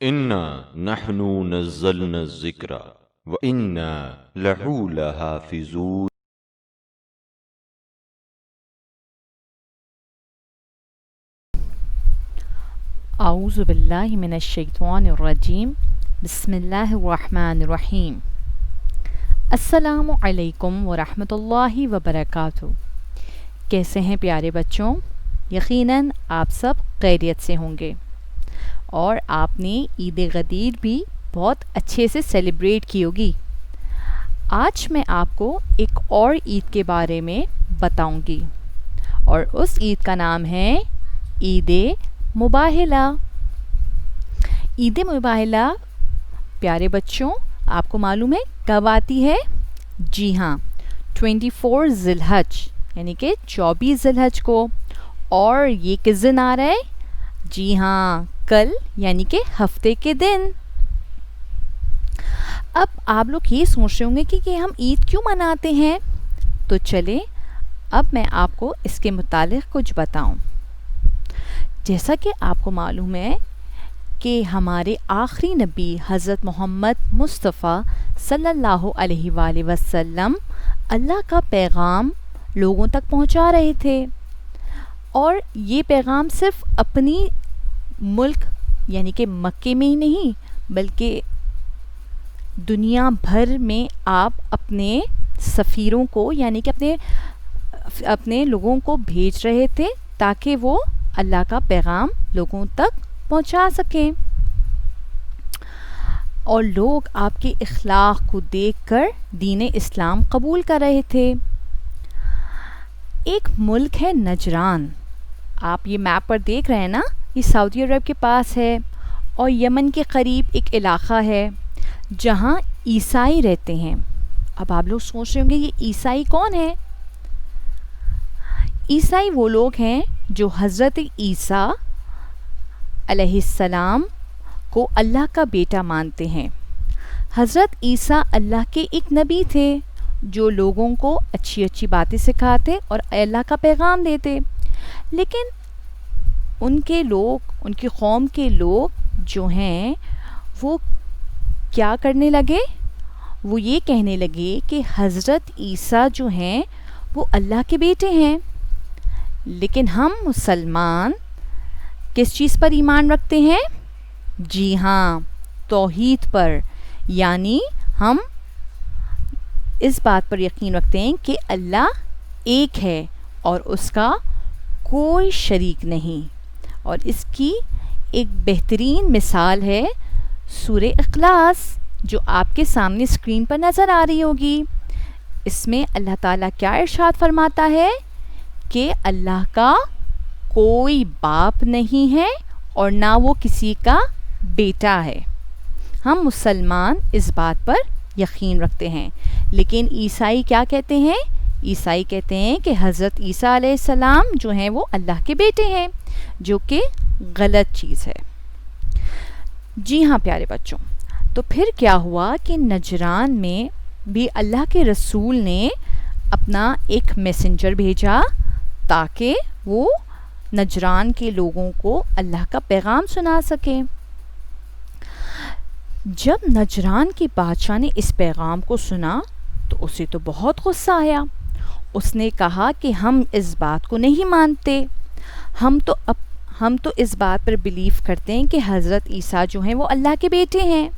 انا نحن نزلنا الذکر وانا لہو لحافظون۔ اعوذ باللہ من الشیطان الرجیم، بسم اللہ الرحمن الرحیم۔ السلام علیکم ورحمۃ اللہ وبرکاتہ۔ کیسے ہیں پیارے بچوں؟ یقیناً آپ سب خیریت سے ہوں گے اور آپ نے عید غدیر بھی بہت اچھے سے سیلیبریٹ کی ہوگی۔ آج میں آپ کو ایک اور عید کے بارے میں بتاؤں گی اور اس عید کا نام ہے عید مباہلہ۔ عید مباہلہ پیارے بچوں آپ کو معلوم ہے کب آتی ہے؟ جی ہاں، 24 ذی الحج یعنی کہ 24 ذی الحج کو۔ اور یہ کس دن آ رہا ہے؟ جی ہاں، کل یعنی کہ ہفتے کے دن۔ اب آپ لوگ یہ سوچ رہے ہوں گے کہ ہم عید کیوں مناتے ہیں؟ تو چلیں اب میں آپ کو اس کے متعلق کچھ بتاؤں۔ جیسا کہ آپ کو معلوم ہے کہ ہمارے آخری نبی حضرت محمد مصطفیٰ صلی اللہ علیہ وآلہ وسلم اللہ کا پیغام لوگوں تک پہنچا رہے تھے، اور یہ پیغام صرف اپنی ملک یعنی کہ مکے میں ہی نہیں بلکہ دنیا بھر میں آپ اپنے سفیروں کو یعنی کہ اپنے لوگوں کو بھیج رہے تھے تاکہ وہ اللہ کا پیغام لوگوں تک پہنچا سکیں، اور لوگ آپ کے اخلاق کو دیکھ کر دین اسلام قبول کر رہے تھے۔ ایک ملک ہے نجران، آپ یہ میپ پر دیکھ رہے ہیں نا، یہ سعودی عرب کے پاس ہے اور یمن کے قریب ایک علاقہ ہے جہاں عیسائی رہتے ہیں۔ اب آپ لوگ سوچ رہے ہوں گے یہ عیسائی کون ہے؟ عیسائی وہ لوگ ہیں جو حضرت عیسیٰ علیہ السلام کو اللہ کا بیٹا مانتے ہیں۔ حضرت عیسیٰ اللہ کے ایک نبی تھے جو لوگوں کو اچھی اچھی باتیں سکھاتے اور اللہ کا پیغام دیتے، لیکن ان کی قوم کے لوگ جو ہیں وہ کیا کرنے لگے؟ وہ یہ کہنے لگے کہ حضرت عیسیٰ جو ہیں وہ اللہ کے بیٹے ہیں، لیکن ہم مسلمان کس چیز پر ایمان رکھتے ہیں؟ جی ہاں، توحید پر، یعنی ہم اس بات پر یقین رکھتے ہیں کہ اللہ ایک ہے اور اس کا کوئی شریک نہیں۔ اور اس کی ایک بہترین مثال ہے سورہ اخلاص جو آپ کے سامنے اسکرین پر نظر آ رہی ہوگی۔ اس میں اللہ تعالیٰ کیا ارشاد فرماتا ہے کہ اللہ کا کوئی باپ نہیں ہے اور نہ وہ کسی کا بیٹا ہے۔ ہم مسلمان اس بات پر یقین رکھتے ہیں، لیکن عیسائی کیا کہتے ہیں؟ عیسائی کہتے ہیں کہ حضرت عیسیٰ علیہ السلام جو ہیں وہ اللہ کے بیٹے ہیں، جو کہ غلط چیز ہے۔ جی ہاں پیارے بچوں، تو پھر کیا ہوا کہ نجران میں بھی اللہ کے رسول نے اپنا ایک میسنجر بھیجا تاکہ وہ نجران کے لوگوں کو اللہ کا پیغام سنا سکیں۔ جب نجران کے بادشاہ نے اس پیغام کو سنا تو اسے تو بہت غصہ آیا۔ اس نے کہا کہ ہم اس بات کو نہیں مانتے، ہم تو اس بات پر بلیو کرتے ہیں کہ حضرت عیسیٰ جو ہیں وہ اللہ کے بیٹے ہیں،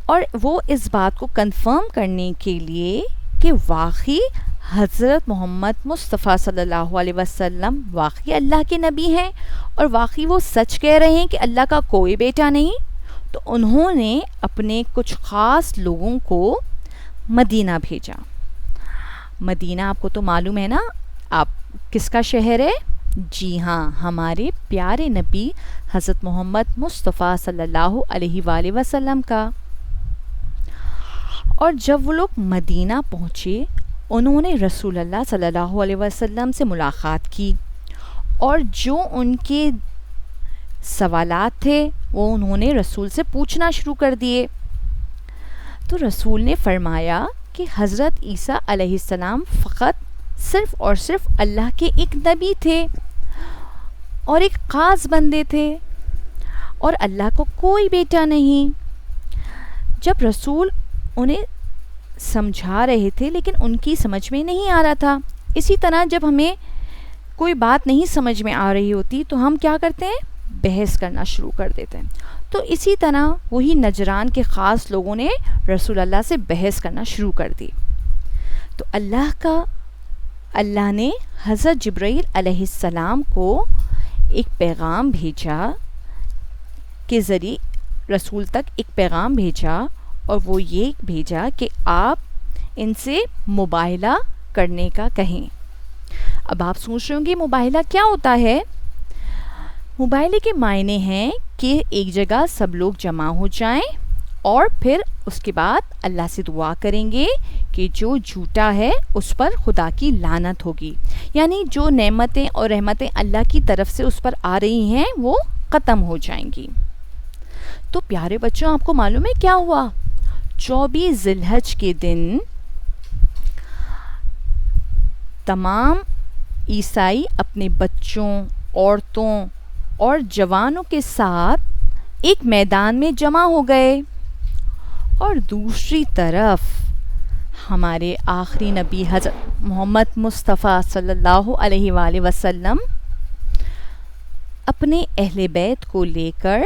اور وہ اس بات کو کنفرم کرنے کے لیے کہ واقعی حضرت محمد مصطفیٰ صلی اللہ علیہ وسلم واقعی اللہ کے نبی ہیں اور واقعی وہ سچ کہہ رہے ہیں کہ اللہ کا کوئی بیٹا نہیں، تو انہوں نے اپنے کچھ خاص لوگوں کو مدینہ بھیجا۔ مدینہ آپ کو تو معلوم ہے نا، آپ کس کا شہر ہے؟ جی ہاں، ہمارے پیارے نبی حضرت محمد مصطفیٰ صلی اللہ علیہ وآلہ وسلم کا۔ اور جب وہ لوگ مدینہ پہنچے انہوں نے رسول اللہ صلی اللہ علیہ وسلم سے ملاقات کی، اور جو ان کے سوالات تھے وہ انہوں نے رسول سے پوچھنا شروع کر دیے۔ تو رسول نے فرمایا کہ حضرت عیسیٰ علیہ السلام فقط صرف اور صرف اللہ کے ایک نبی تھے اور ایک خاص بندے تھے، اور اللہ کو کوئی بیٹا نہیں. جب رسول انہیں سمجھا رہے تھے لیکن ان کی سمجھ میں نہیں آ رہا تھا. اسی طرح جب ہمیں کوئی بات نہیں سمجھ میں آ رہی ہوتی تو ہم کیا کرتے ہیں؟ بحث کرنا شروع کر دیتے ہیں. تو اسی طرح وہی نجران کے خاص لوگوں نے رسول اللہ سے بحث کرنا شروع کر دی. تو اللہ نے حضرت جبرائیل علیہ السلام کو ایک پیغام بھیجا کے ذریعے رسول تک ایک پیغام بھیجا, اور وہ یہ بھیجا کہ آپ ان سے مباہلہ کرنے کا کہیں. اب آپ سوچ رہے ہوں گے مباہلہ کیا ہوتا ہے؟ مباہلے کے معنی ہیں کہ ایک جگہ سب لوگ جمع ہو جائیں اور پھر اس کے بعد اللہ سے دعا کریں گے کہ جو جھوٹا ہے اس پر خدا کی لعنت ہوگی, یعنی جو نعمتیں اور رحمتیں اللہ کی طرف سے اس پر آ رہی ہیں وہ ختم ہو جائیں گی. تو پیارے بچوں, آپ کو معلوم ہے کیا ہوا؟ 24 ذی الحج کے دن تمام عیسائی اپنے بچوں, عورتوں اور جوانوں کے ساتھ ایک میدان میں جمع ہو گئے, اور دوسری طرف ہمارے آخری نبی حضرت محمد مصطفیٰ صلی اللہ علیہ وآلہ وسلم اپنے اہل بیت کو لے کر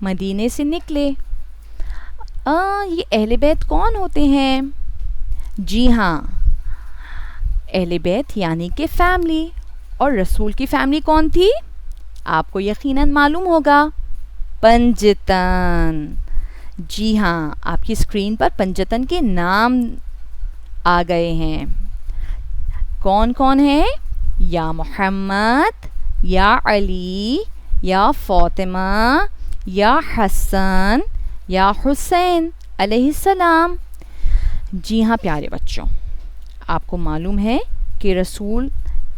مدینے سے نکلے. یہ اہل بیت کون ہوتے ہیں؟ جی ہاں, اہل بیت یعنی کہ فیملی. اور رسول کی فیملی کون تھی؟ آپ کو یقیناً معلوم ہوگا, پنجتن. جی ہاں, آپ کی اسکرین پر پنجتن کے نام آ گئے ہیں. کون کون ہیں؟ یا محمد, یا علی, یا فاطمہ, یا حسن, یا حسین علیہ السلام. جی ہاں پیارے بچوں, آپ کو معلوم ہے کہ رسول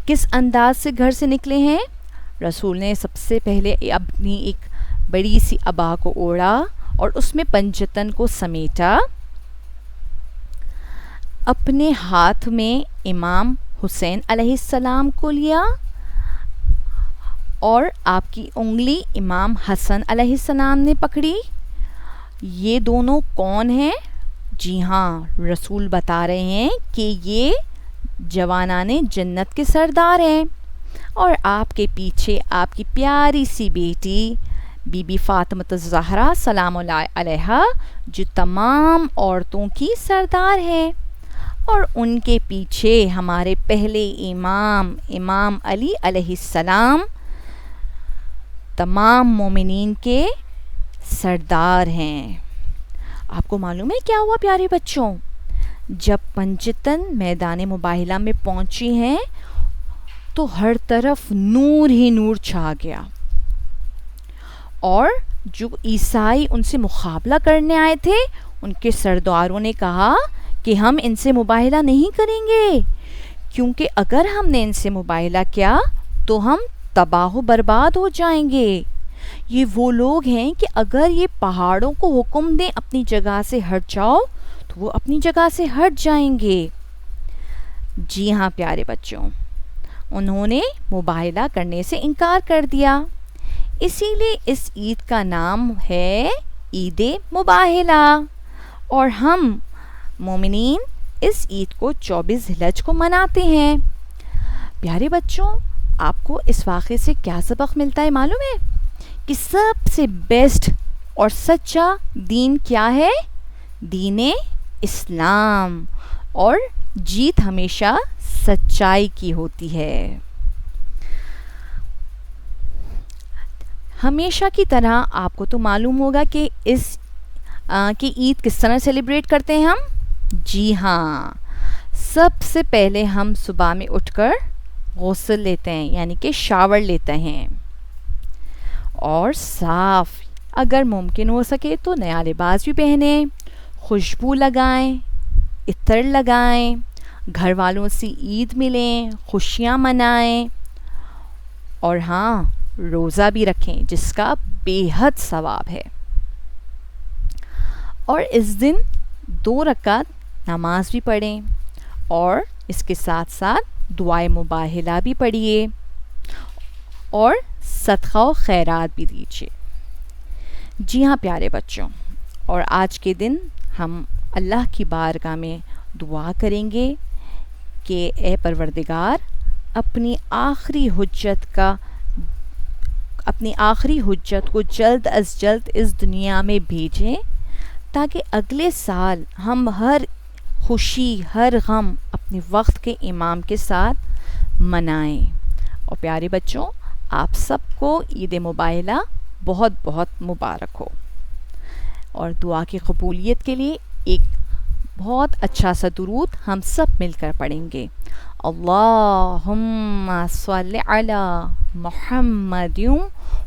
کس انداز سے گھر سے نکلے ہیں؟ رسول نے سب سے پہلے اپنی ایک بڑی سی عبا کو اوڑھا اور اس میں پنجتن کو سمیٹا. اپنے ہاتھ میں امام حسین علیہ السلام کو لیا اور آپ کی انگلی امام حسن علیہ السلام نے پکڑی. یہ دونوں کون ہیں؟ جی ہاں, رسول بتا رہے ہیں کہ یہ جوانان جنت کے سردار ہیں. اور آپ کے پیچھے آپ کی پیاری سی بیٹی بی بی فاطمہ الزہرا سلام اللہ علیہا, جو تمام عورتوں کی سردار ہے. اور ان کے پیچھے ہمارے پہلے امام علی علیہ السلام تمام مومنین کے سردار ہیں. آپ کو معلوم ہے کیا ہوا پیارے بچوں؟ جب پنجتن میدان مباہلہ میں پہنچی ہیں تو ہر طرف نور ہی نور چھا گیا, اور جو عیسائی ان سے مقابلہ کرنے آئے تھے ان کے سرداروں نے کہا کہ ہم ان سے مباہلہ نہیں کریں گے, کیونکہ اگر ہم نے ان سے مباہلہ کیا تو ہم تباہ و برباد ہو جائیں گے. یہ وہ لوگ ہیں کہ اگر یہ پہاڑوں کو حکم دیں اپنی جگہ سے ہٹ جاؤ تو وہ اپنی جگہ سے ہٹ جائیں گے. جی ہاں پیارے بچوں, انہوں نے مباہلہ کرنے سے انکار کر دیا. اسی لیے اس عید کا نام ہے عید مباہلہ, اور ہم مومنین اس عید کو 24 ذی الحج کو مناتے ہیں. پیارے بچوں, آپ کو اس واقعے سے کیا سبق ملتا ہے معلوم ہے؟ کہ سب سے بیسٹ اور سچا دین کیا ہے؟ دین اسلام, اور جیت ہمیشہ سچائی کی ہوتی ہے. ہمیشہ کی طرح آپ کو تو معلوم ہوگا کہ کہ عید کس طرح سیلیبریٹ کرتے ہیں ہم. جی ہاں, سب سے پہلے ہم صبح میں اٹھ کر غسل لیتے ہیں, یعنی کہ شاور لیتے ہیں, اور صاف اگر ممکن ہو سکے تو نیا لباس بھی پہنیں, خوشبو لگائیں, عطر لگائیں, گھر والوں سے عید ملیں, خوشیاں منائیں, اور ہاں روزہ بھی رکھیں جس کا بے حد ثواب ہے. اور اس دن 2 رکعت نماز بھی پڑھیں, اور اس کے ساتھ ساتھ دعائے مباہلہ بھی پڑھیے, اور صدقہ و خیرات بھی دیجیے. جی ہاں پیارے بچوں، اور آج کے دن ہم اللہ کی بارگاہ میں دعا کریں گے کہ اے پروردگار اپنی آخری حجت کو جلد از جلد اس دنیا میں بھیجیں، تاکہ اگلے سال ہم ہر خوشی ہر غم اپنے وقت کے امام کے ساتھ منائیں۔ اور پیارے بچوں، آپ سب کو عید مبارکہ بہت بہت مبارک ہو۔ اور دعا کی قبولیت کے لیے ایک بہت اچھا سا درود ہم سب مل کر پڑھیں گے۔ اللہم صلی علی محمد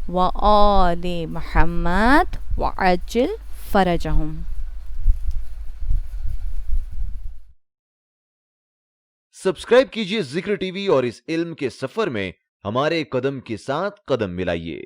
و آل محمد وعجل فرجہم۔ سبسکرائب کیجئے ذکر ٹی وی اور اس علم کے سفر میں ہمارے قدم کے ساتھ قدم ملائیے۔